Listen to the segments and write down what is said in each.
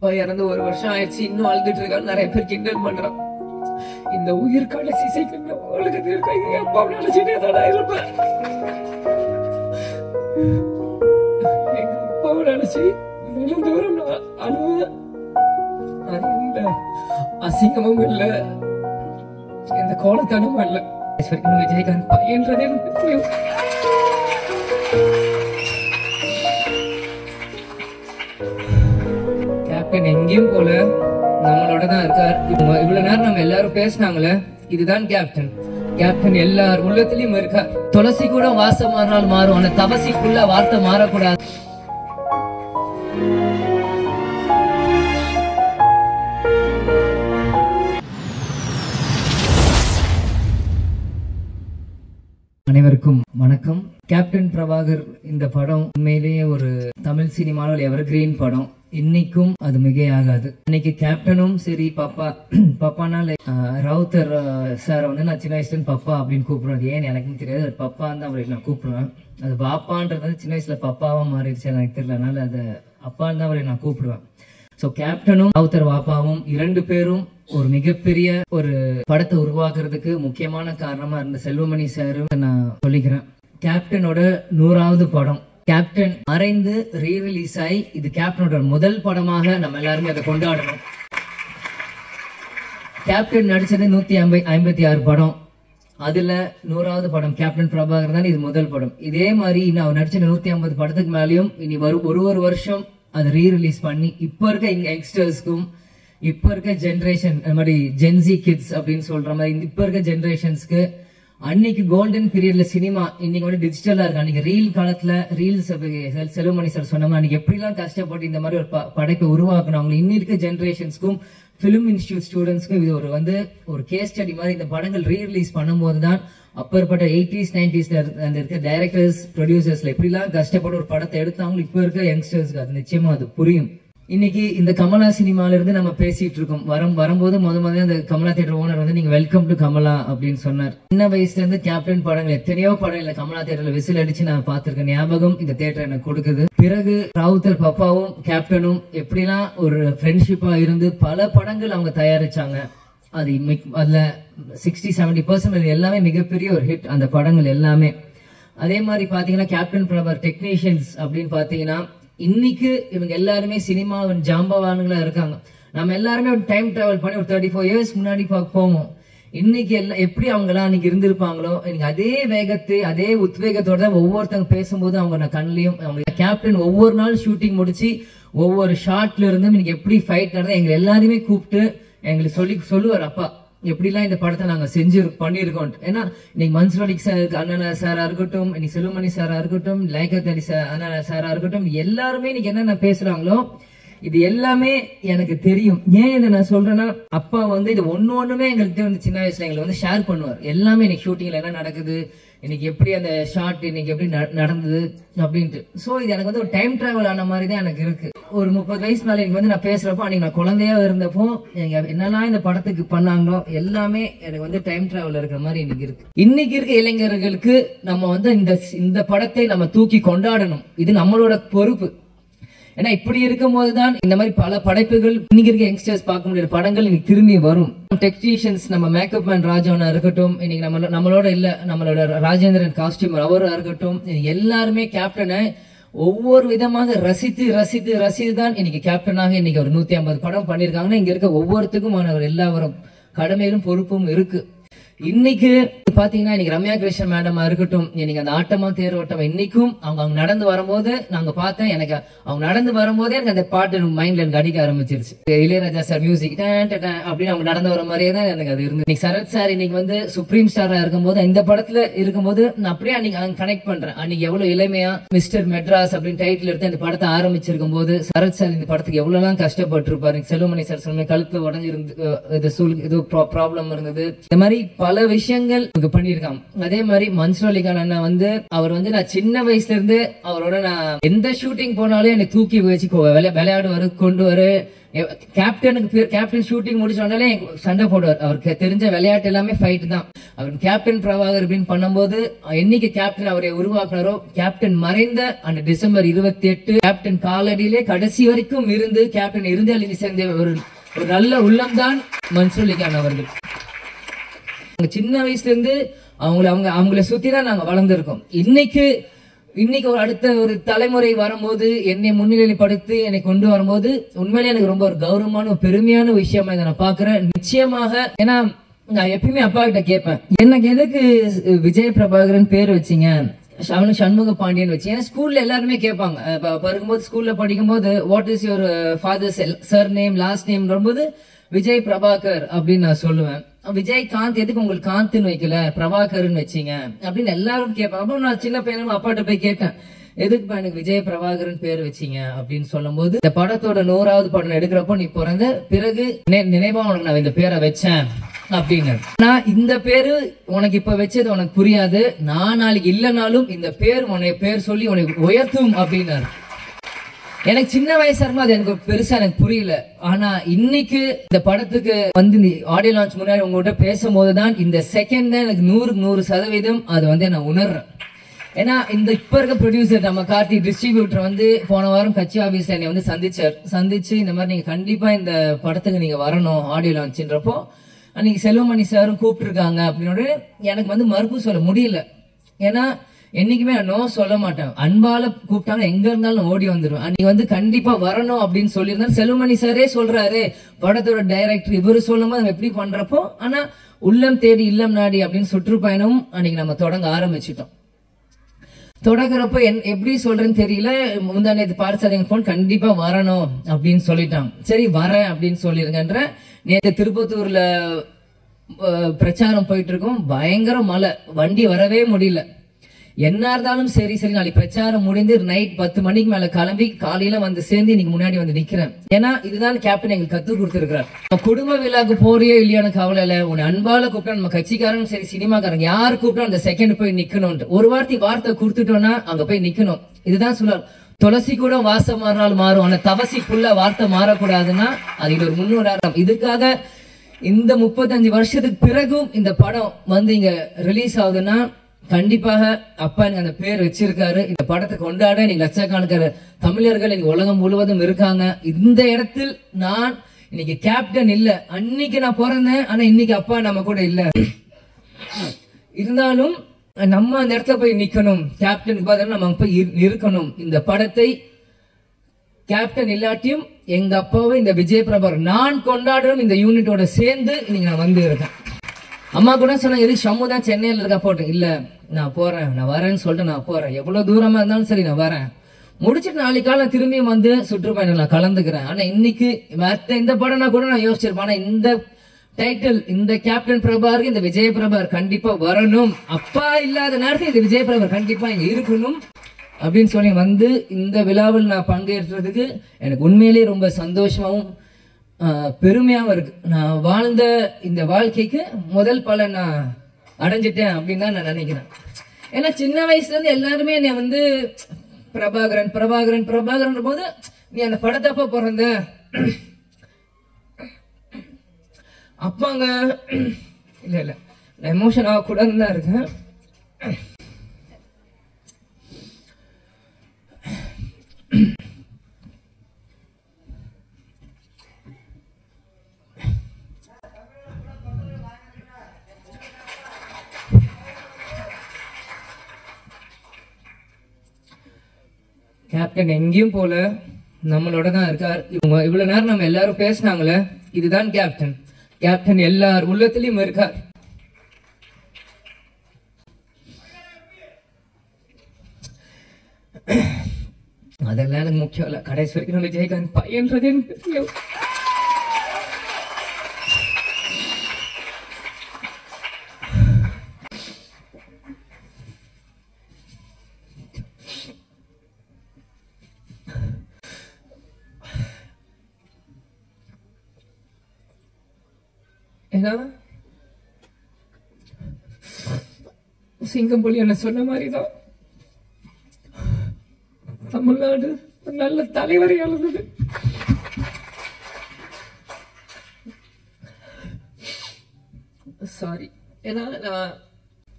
அப்பா இறந்து 1 வருஷம் ஆயிடுச்சு, இன்னும் அழுதுட்டு இருக்காங்க. நிறைய பேர் கிண்டல் பண்றான். இந்த உயிர் கடைசி செகண்ட் உலகத்தில் இருக்க எங்க அப்பா நினைச்சுட்டே தான் இருப்பேன். எங்க அப்பாவை நினைச்சு தூரம் அழுவேன். அது எந்த அசிங்கமும் இல்லை, எந்த கோலத்தனமும் இல்லை. விஜயகாந்த் பையன்றது எனக்கு தெரியும். கேப்டன் எங்கேயும் போல நம்மளோட தான் இருக்கார். இவ்வளவு நேரம் நம்ம எல்லாரும் பேசினாங்களே, இதுதான் கேப்டன். கேப்டன் எல்லார் உள்ளத்திலயும் இருக்கார். துளசி கூட வாசம் மாறினால் மாறும், ஆனா தவசிக்குள்ள வார்த்தை மாறக்கூடாது. அனைவருக்கும் வணக்கம். கேப்டன் பிரபாகர் இந்த படம் உண்மையிலேயே ஒரு தமிழ் சினிமாவில் எவர்கிரீன் படம். இன்னைக்கும் அது மிகையாகாது. இன்னைக்கு கேப்டனும் சரி, பப்பானால ராவுத்தர் சார் வந்து நான் சின்ன வயசுல பப்பா அப்படின்னு கூப்பிடுவேன். ஏன்னு எனக்கும் தெரியாது, பப்பான்னு தான் அவரை நான் கூப்பிடுவேன். அது பாப்பான்றது சின்ன வயசுல பப்பாவா மாறிடுச்சு எனக்கு தெரியல, அதனால அதை அப்பான்னு தான் அவரை நான் கூப்பிடுவேன். ஸோ கேப்டனும் ராவுத்தர் பாப்பாவும் 2 பேரும் ஒரு மிகப்பெரிய ஒரு படத்தை உருவாக்குறதுக்கு முக்கியமான காரணமா இருந்த செல்வமணி சாரும் நான் சொல்லிக்கிறேன். கேப்டனோட 100வது படம். கேப்டன் மறைந்து ரீரிலீஸ் ஆகி இது கேப்டனோட முதல் படமாக நம்ம எல்லாருமே அதை கொண்டாடணும். கேப்டன் நடிச்சது 156 படம். அதுல 100வது படம் கேப்டன் பிரபாகர் தான் இது முதல் படம். இதே மாதிரி இன்னும் அவர் நடிச்ச 150 படத்துக்கு மேலேயும் இனி ஒரு வருஷம் அதை ரீரிலீஸ் பண்ணி இப்ப இருக்க யங்ஸ்டர்ஸ்க்கும் இப்ப இருக்க ஜென்ரேஷன் மாதிரி ஜென்சி கிட்ஸ் அப்படின்னு சொல்ற மாதிரி இப்ப இருக்க ஜென்ரேஷன்ஸ்க்கு அன்னைக்கு கோல்டன் பீரியட்ல சினிமா இன்னைக்கு வந்து டிஜிட்டலா இருக்கு. அன்னைக்கு ரீல் காலத்துல ரீல்ஸ் செல்வமணி சார் சொன்னாங்க, அன்னைக்கு எப்படிலாம் கஷ்டப்பட்டு இந்த மாதிரி ஒரு படைப்பை உருவாக்கணும். அவங்க இன்னி இருக்க ஜென்ரேஷன்ஸ்க்கும் பிலிம் இன்ஸ்டியூட் ஸ்டூடெண்ட்ஸ்க்கும் இது ஒரு கேஸ் ஸ்டடி மாதிரி இந்த படங்கள் ரீரிலீஸ் பண்ணும்போது தான் அப்பற்பட்ட 80s 90s அந்த இருக்க டைரக்டர்ஸ் ப்ரொடியூசர்ஸ்ல எப்படிலாம் கஷ்டப்பட்டு ஒரு படத்தை எடுத்தாங்களோ இப்ப இருக்க யங்ஸ்டர்ஸ்க்கு அது நிச்சயமா அது புரியும். இன்னைக்கு இந்த கமலா சினிமால இருந்து நம்ம பேசிட்டு இருக்கோம். வரும்போது முதல்ல அந்த கமலா தியேட்டர் ஓனர் வந்து நீங்க வெல்கம் டு கமலா அப்படின்னு சொன்னார். சின்ன வயசுல இருந்து கேப்டன் படங்கள் எத்தனையோ படங்கள் கமலா தியேட்டர்ல விசில் அடிச்சு நான் பார்த்திருக்கேன். ஞாபகம் இந்த தியேட்டர் எனக்கு கொடுக்குது. பிறகு ராவுத்தர் பப்பாவும் கேப்டனும் எப்படிலாம் ஒரு ஃப்ரெண்ட்ஷிப்பா இருந்து பல படங்கள் அவங்க தயாரிச்சாங்க. அதுல 60-70% எல்லாமே மிகப்பெரிய ஒரு ஹிட் அந்த படங்கள் எல்லாமே. அதே மாதிரி பாத்தீங்கன்னா கேப்டன் பிரபாகர் டெக்னீஷியன்ஸ் அப்படின்னு பாத்தீங்கன்னா இன்னைக்கு இவங்க எல்லாருமே சினிமாவின் ஜாம்பவான்களா இருக்காங்க. நம்ம எல்லாருமே ஒரு டைம் டிராவல் பண்ணி ஒரு 34 இயர்ஸ் முன்னாடி போவோம். இன்னைக்கு எப்படி அவங்க எல்லாம் அன்னைக்கு இருந்திருப்பாங்களோ இன்னைக்கு அதே வேகத்தை அதே உத்வேகத்தோட தான் ஒவ்வொருத்தவங்க பேசும்போது அவங்க கண்ணிலையும் அவங்க கேப்டன் ஒவ்வொரு நாள் ஷூட்டிங் முடிச்சு ஒவ்வொரு ஷாட்ல இருந்தும் இன்னைக்கு எப்படி ஃபைட் நடந்தா எங்களை எல்லாருமே கூப்பிட்டு எங்களுக்கு சொல்லுவார், அப்பா எப்படிலாம் இந்த படத்தை நாங்க பண்ணிருக்கோம். ஏன்னா இன்னைக்கு மன்சூர் அலி சார் அண்ணன் சாரா இருக்கட்டும், இன்னைக்கு செல்வமணி சாரா இருக்கட்டும், லைகத் அலி அண்ணன் சாரா இருக்கட்டும், எல்லாருமே இன்னைக்கு என்னென்ன பேசுறாங்களோ இது எல்லாமே எனக்கு தெரியும். ஏன் இதை நான் சொல்றேன்னா அப்பா வந்து இது ஒண்ணுமே எங்களுக்கு வந்து சின்ன வயசுல எங்களுக்கு வந்து ஷேர் பண்ணுவார். எல்லாமே இன்னைக்கு ஷூட்டிங்ல என்ன நடக்குது, இன்னைக்கு எப்படி அந்த ஷார்ட் இன்னைக்கு எப்படி நடந்தது அப்படின்ட்டு. சோ இது எனக்கு வந்து ஒரு டைம் டிராவல் ஆன மாதிரி தான் எனக்கு இருக்கு. ஒரு 30 வயசு மேல எனக்கு வந்து நான் பேசுறப்போ அன்னைக்கு நான் குழந்தையா இருந்தப்போ என்னெல்லாம் இந்த படத்துக்கு பண்ணாங்களோ எல்லாமே எனக்கு வந்து டைம் டிராவல் இருக்கிற மாதிரி இன்னைக்கு இருக்கு. இன்னைக்கு இருக்க இளைஞர்களுக்கு நம்ம வந்து இந்த படத்தை நம்ம தூக்கி கொண்டாடணும். இது நம்மளோட பொறுப்பு. ஏன்னா இப்படி இருக்கும் போதுதான் இந்த மாதிரி பல படைப்புகள் இன்னைக்கு இருக்க யங்ஸ்டர்ஸ் பார்க்க முடியாத படங்கள் இன்னைக்கு திரும்பி வரும். டெக்னீஷியன்ஸ் நம்ம மேக்கப் மேன் ராஜவனா இருக்கட்டும், இன்னைக்கு நம்மளோட இல்ல நம்மளோட ராஜேந்திரன் காஸ்டியூமர் அவரா இருக்கட்டும், எல்லாருமே கேப்டனை ஒவ்வொரு விதமாக ரசித்து தான் இன்னைக்கு கேப்டனாக இன்னைக்கு ஒரு 150 படம் பண்ணிருக்காங்கன்னா இங்க இருக்க ஒவ்வொருத்துக்குமான எல்லாரும் கடமையிலும் பொறுப்பும் இருக்கு. இன்னைக்கு பாத்தீங்கன்னா இன்னைக்கு ரம்யா கிருஷ்ணன் மேடமா இருக்கட்டும், இன்னைக்கு அந்த ஆட்டமா தேரோட்டம் இன்னைக்கும் அவங்க நடந்து வரும்போது நாங்க பார்த்தேன். எனக்கு அவங்க நடந்து வரும்போதே எனக்கு அந்த பாட்டு மைண்ட்ல எனக்கு அடிக்க ஆரம்பிச்சிருச்சு. இளையராஜா சார் மியூசிக் அப்படின்னு அவங்க நடந்து வர மாதிரியே தான் எனக்கு அது இருந்து. இன்னைக்கு சரத் சார் இன்னைக்கு வந்து சுப்ரீம் ஸ்டாரா இருக்கும்போது இந்த படத்துல இருக்கும்போது நான் அப்படியே அன்னைக்கு கனெக்ட் பண்றேன். அன்னைக்கு எவ்வளவு இளமையா மிஸ்டர் மெட்ராஸ் அப்படின்னு டைட்டில் எடுத்து இந்த படத்தை ஆரம்பிச்சிருக்கும் போது சரத் சார் இந்த படத்துக்கு எவ்வளவு எல்லாம் கஷ்டப்பட்டு இருப்பாரு. செல்வமணி சார் சொன்ன கழுத்து உடஞ்சிருந்து ஏதோ ப்ராப்ளம் இருந்தது. இந்த மாதிரி பல விஷயங்கள் பண்ணிருக்காங்க. அதே மாதிரி மன்சூர் அலி கான் அண்ணா வந்து அவர் வந்து நான் சின்ன வயசுல இருந்து அவரோட நான் எந்த ஷூட்டிங் போனாலும் என்னை தூக்கி வச்சு விளையாடுவாரு, கொண்டு வர கேப்டன் ஷூட்டிங் முடிச்சோடனே சண்டை போடுவார். அவருக்கு தெரிஞ்ச விளையாட்டு எல்லாமே ஃபைட் தான். அவர் கேப்டன் பிரபாகர் அப்படின்னு பண்ணும்போது என்னைக்கு கேப்டன் அவரை உருவாக்குனாரோ, கேப்டன் மறைந்த அந்த டிசம்பர் 28 கேப்டன் காலடியிலே கடைசி வரைக்கும் இருந்து கேப்டன் இருந்து சேர்ந்த ஒரு நல்ல உள்ளம்தான் மன்சூர் அலிகான் அவர்கள். சின்ன வயசுல இருந்து அவங்கள சுத்தி தான் நாங்க வளர்ந்துருக்கோம். இன்னைக்கு ஒரு அடுத்த ஒரு தலைமுறை வரும்போது என்னை முன்னிலைப்படுத்தி என்னை கொண்டு வரும்போது உண்மையிலே எனக்கு ரொம்ப ஒரு கௌரவமான ஒரு பெருமையான விஷயமா இதை நான் பாக்குறேன். நிச்சயமாக ஏன்னா நான் எப்பயுமே அப்பா கிட்ட கேட்பேன், எனக்கு எதுக்கு விஜய் பிரபாகரன் பேர் வச்சீங்க, சண்முக பாண்டியன் வச்சு. ஏன்னா ஸ்கூல்ல எல்லாருமே கேட்பாங்க, படிக்கும்போது ஸ்கூல்ல படிக்கும்போது what is your father's surname last name வரும்போது விஜய் பிரபாகர் அப்படின்னு நான் சொல்லுவேன். விஜய் காந்த் எதுக்கு உங்களுக்கு காந்த்னு வைக்கல பிரபாகர்னு வச்சீங்க அப்படின்னு எல்லாரும் கேட்பாங்க. அப்போ நான் சின்ன பையனும் அப்பாட்ட போய் கேட்டேன், எதுக்குப்பா எனக்கு விஜய் பிரபாகரன் பேர் வச்சீங்க அப்படின்னு சொல்லும் போது, இந்த படத்தோட 100வது படம் எடுக்கிறப்போ நீ பிறந்த பிறகு நினைவா உனக்கு நான் இந்த பேரை வச்சேன் அப்படின்னு. நான் இந்த பேரு உனக்கு இப்ப வச்சது உனக்கு புரியாது, நான் நாளைக்கு இல்லைனாலும் இந்த பேர் உனக்கு பேர் சொல்லி உனக்கு உயர்த்தும் அப்படின்னாரு. எனக்கு சின்ன வயசா இருக்கும், அது எனக்கு பெருசா எனக்கு புரியல. ஆனா இன்னைக்கு இந்த படத்துக்கு வந்து ஆடியோ லான்ச் முன்னாடி உங்ககிட்ட பேசும்போதுதான் இந்த செகண்ட் தான் எனக்கு 100% அது நான் உணர்றேன். ஏன்னா இந்த இப்ப இருக்க ப்ரொடியூசர் நம்ம கார்த்தி டிஸ்ட்ரிபியூட்டர் போன வாரம் கட்சி ஆபீஸ்ல என்னை சந்திச்சு இந்த மாதிரி நீங்க கண்டிப்பா இந்த படத்துக்கு நீங்க வரணும் ஆடியோ லான்ச்ன்றப்போ, அன்னைக்கு செல்வமணி சாரும் கூப்பிட்டு இருக்காங்க அப்படின்னு எனக்கு மறுப்பு சொல்ல முடியல. ஏன்னா என்னைக்குமே நான் நோ சொல்ல மாட்டேன். அன்பால கூப்பிட்டாங்க எங்க இருந்தாலும் ஓடி வந்துடும். அன்னைக்கு கண்டிப்பா வரணும் அப்படின்னு சொல்லியிருந்தாலும் செல்வமணி சாரே சொல்றாரு, படத்தோட டைரக்டர் இவரு சொல்லும் போது நம்ம எப்படி பண்றப்போ, ஆனா உள்ளம் தேடி இல்லம் நாடி அப்படின்னு சுற்றுப்பயணம் அன்னைக்கு நம்ம தொடங்க ஆரம்பிச்சிட்டோம். தொடங்குறப்ப எப்படி சொல்றேன்னு தெரியல. முந்தானே பார்த்தாங்க போன் கண்டிப்பா வரணும் அப்படின்னு சொல்லிட்டாங்க. சரி வரேன் அப்படின்னு சொல்லிருங்கன்ற. நேற்று திருப்பத்தூர்ல பிரச்சாரம் போயிட்டு இருக்கோம், பயங்கர மழை, வண்டி வரவே முடியல. என்ன இருந்தாலும் சரி நாளைக்கு பிரச்சாரம் முடிந்து நைட் 10 மணிக்கு மேல கிளம்பி காலையில சேர்ந்து இன்னைக்கு முன்னாடி நிக்கிறேன். ஏன்னா இதுதான் கேப்டன் எங்களுக்கு கத்து கொடுத்திருக்கிறார். குடும்ப விழாக்கு போறியோ இல்லையான கவலை இல்ல, உன்னை அன்பால கூப்பிட்டா நம்ம கட்சிக்காரங்க சரி சினிமாக்காரங்க யாரு கூப்பிட்டா அந்த செகண்ட் போய் நிக்கணும். ஒரு வார்த்தை கொடுத்துட்டோம்னா அங்க போய் நிக்கணும். இதுதான் சொல்றாரு. துளசி கூட வாசம் மாறினால் மாறும், ஆனா தவசிக்குள்ள வார்த்தை மாறக்கூடாதுன்னா அது இது ஒரு முன்னுதாரணம். இதுக்காக இந்த 35 வருஷத்துக்கு பிறகும் இந்த படம் இங்க ரிலீஸ் ஆகுதுன்னா கண்டிப்பாக அப்பா எனக்கு அந்த பேர் வச்சிருக்காரு. இந்த படத்தை கொண்டாட நீங்க லட்சக்கணக்கான தமிழர்கள் இன்னைக்கு உலகம் முழுவதும் இருக்காங்க. இந்த இடத்தில் நான் இன்னைக்கு கேப்டன் இல்ல, அன்னைக்கு நான் பிறந்தேன், ஆனா இன்னைக்கு அப்பா நம்ம கூட இல்ல. இருந்தாலும் நம்ம அந்த இடத்துல போய் நிக்கணும், கேப்டனுக்கு பதிலா நம்ம போய் இருக்கணும். இந்த படத்தை கேப்டன் இல்லாட்டியும் எங்க அப்பாவை இந்த விஜய் பிரபாகர் நான் கொண்டாடணும் இந்த யூனிட்டோட சேர்ந்து இன்னைக்கு நான் இருக்கேன். அம்மா கூட சொன்னாங்க, எது ஷம்மு தான் சென்னையில இருக்கா போட்டேன். இல்ல நான் போறேன், நான் வரேன்னு சொல்லிட்டு நான் போறேன். எவ்வளவு தூரமா இருந்தாலும் சரி நான் வரேன். முடிச்சுட்டு நாளைக்கு காலம் திரும்பியும் சுற்றுப்பயணம் நான் கலந்துக்கிறேன். ஆனா இன்னைக்கு மத்த இந்த படம்னா கூட நான் யோசிச்சிருப்பேன். ஆனா இந்த டைட்டில் இந்த கேப்டன் பிரபாகர் இந்த விஜய் பிரபாகர் கண்டிப்பா வரணும், அப்பா இல்லாத நேரத்தில் இந்த விஜய் பிரபாகர் கண்டிப்பா இங்க இருக்கணும் அப்படின்னு சொல்லி இந்த விழாவில் நான் பங்கேற்றதுக்கு எனக்கு உண்மையிலேயே ரொம்ப சந்தோஷமாவும் பெருமையாவும் இருக்கு. நான் வாழ்ந்த இந்த வாழ்க்கைக்கு முதல் பலன் நான் அடைஞ்சிட்டேன் அப்படின்னு தான் நான் நினைக்கிறேன். ஏன்னா சின்ன வயசுல இருந்து எல்லாருமே என்னை பிரபாகரன் பிரபாகரன் பிரபாகரன் போது நீ அந்த படத்தப்ப பிறந்த அப்பாங்க இல்ல நான் எமோஷன் ஆகக்கூடாதுன்னு தான் இருக்கேன். கேப்டன் எங்கேயும் போல நம்மளோட தான் இருக்கார். இவ்வளவு நேரம் நம்ம எல்லாரும் பேசினாங்களே, இதுதான் கேப்டன். கேப்டன் எல்லார் உள்ளத்திலையும் இருக்கார். அதெல்லாம் எனக்கு முக்கியம் இல்ல, கடைசி வரைக்கும் விஜயகாந்த் பையன்றது எனக்கு தெரியும். சிங்கம்புலி என்ன சொன்ன மாதிரிதான் தமிழ்நாடு நல்ல தலைவரை எழுந்தது. சாரி. ஏன்னா நான்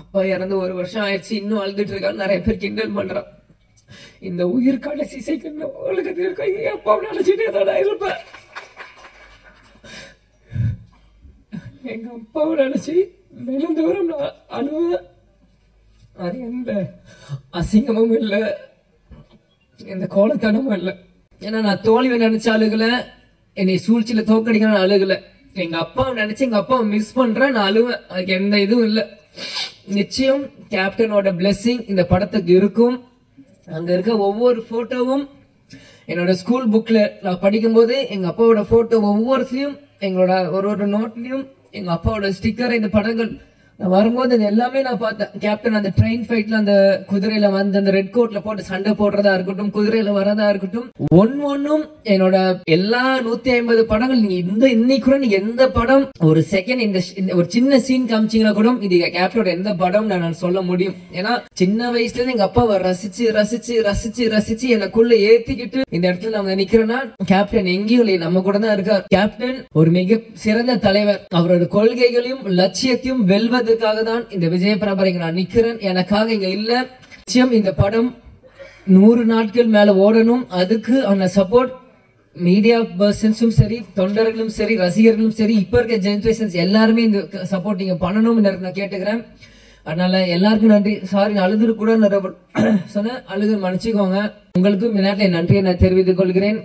அப்பா இறந்து 1 வருஷம் ஆயிடுச்சு, இன்னும் அழுதுட்டு இருக்கான்னு நிறைய பேர் கிண்டல் பண்றான். இந்த உயிர் கடைசி செகண்ட் உலகத்தில் இருக்க என் அப்பாவை நினைச்சிட்டே தான் இருப்பேன். எங்க அப்பாவை நினைச்சு நெடுந்தூரம் நான் அழுவேன். அது எந்த அசிங்கமும் இல்லை, எந்த கோலத்தனமும் இல்லை. ஏன்னா நான் தோல்வி நினைச்ச அழுகல, என்னை சூழ்ச்சியில தோக்கடிக்க நான் அழுகல. எங்க அப்பாவை நினைச்சு எங்க அப்பாவை மிஸ் பண்றேன், நான் அழுவேன். அதுக்கு எந்த இதுவும் இல்லை. நிச்சயம் கேப்டனோட பிளெஸிங் இந்த படத்துக்கு இருக்கும். அங்க இருக்க ஒவ்வொரு போட்டோவும் என்னோட ஸ்கூல் புக்ல நான் படிக்கும் போது எங்க அப்பாவோட போட்டோ ஒவ்வொருத்தையும் எங்களோட ஒரு நோட்லயும் எங்க அப்பாவோட ஸ்டிக்கர், இந்த படங்கள் நான் வரும்போது இது எல்லாமே நான் பார்த்தேன். கேப்டன் அந்த ட்ரெயின் ஃபைட்ல அந்த குதிரையில வந்து அந்த ரெட் கோட்ல போட்டு சண்டை போடுறதா இருக்கட்டும், குதிரையில வரதா இருக்கட்டும், ஒன்னும் என்னோட எல்லா 150 படங்கள் நீங்க இன்னைக்கு கூட நீங்க எந்த படம் ஒரு செகண்ட் இந்த ஒரு சின்ன சீன் காமிச்சீங்கன்னா கூட இது கேப்டனோட எந்த படம் நான் சொல்ல முடியும். ஏன்னா சின்ன வயசுல இருந்து எங்க அப்பாவை ரசிச்சு ரசிச்சு ரசிச்சு ரசிச்சு எனக்குள்ள ஏத்திக்கிட்டு இந்த இடத்துல நம்ம நிக்கிறோம்னா கேப்டன் எங்கேயும் இல்லை, நம்ம கூட தான் இருக்கார். கேப்டன் ஒரு மிக சிறந்த தலைவர். அவரோட கொள்கைகளையும் லட்சியத்தையும் வெல்வது தான் இந்த விஜய பிரபா இங்க நான் நிக்கிறேன். எனக்காக இங்க இல்ல. நிச்சயம் இந்த படம் 100 நாட்கள் மேல ஓடணும். அதுக்கு அந்த சப்போர்ட் மீடியா பர்சன்ஸும் சரி, தொண்டர்களும் சரி, ரசிகர்களும் சரி, இப்ப இருக்க ஜெனரேஷன்ஸ் எல்லாருமே இந்த சப்போர்ட் நீங்க பண்ணணும் நான் கேட்டுக்கிறேன். அதனால எல்லாருக்கும் நன்றி. சாரி நான் அழுது கூட சொன்ன, அழுது மன்னிச்சுக்கோங்க. உங்களுக்கும் இந்த நேரத்தில் நன்றியை நான் தெரிவித்துக் கொள்கிறேன்.